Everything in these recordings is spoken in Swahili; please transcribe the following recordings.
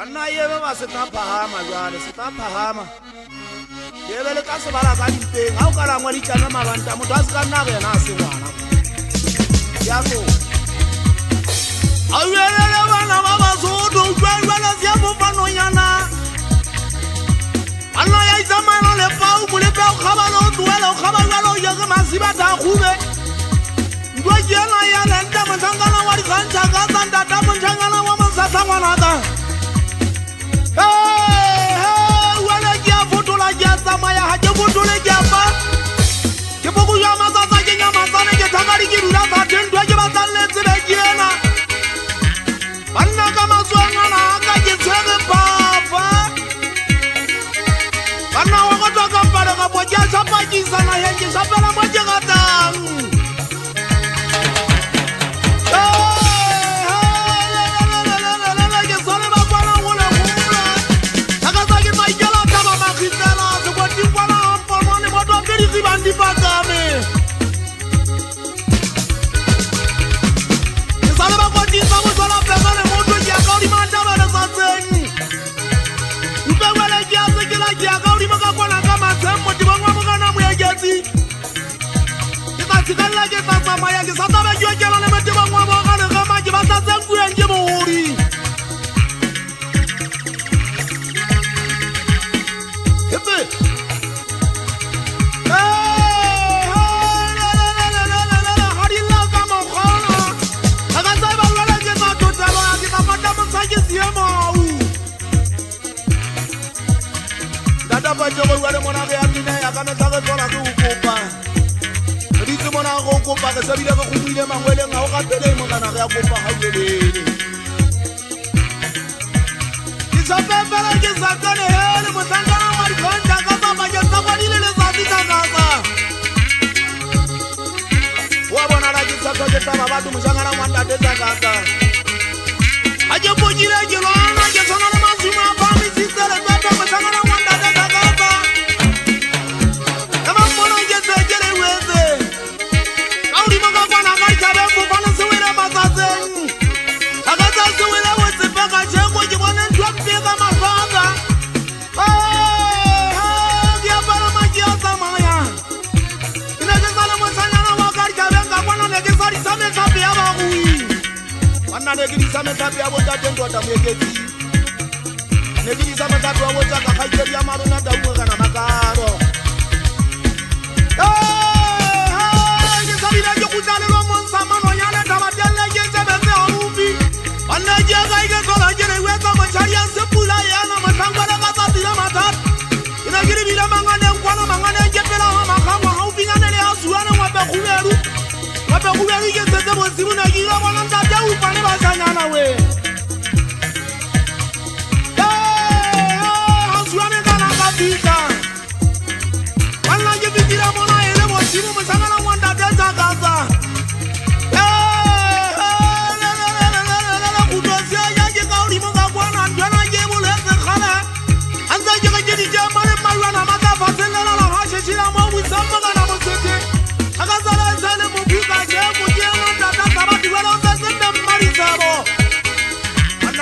Banna yebe ba se tla phahama jwale se tla phahama. Yebe le ka se bala ka dipeng ha o ka langwa ditjana mabanta motho a se ka nna bena a se ngwana. Ya go. Awelele bana ba ba so do jwala sia mo panonyana. Banna ya itsamana le pau mo le pau khaba lo duela o khaba lo ya ga masiba ta khube. Ndo jena ya lenta mthangana wa di khantsa ka tsanda ta mthangana wa masasa ngwana ta.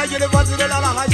Get it, what's it, la la,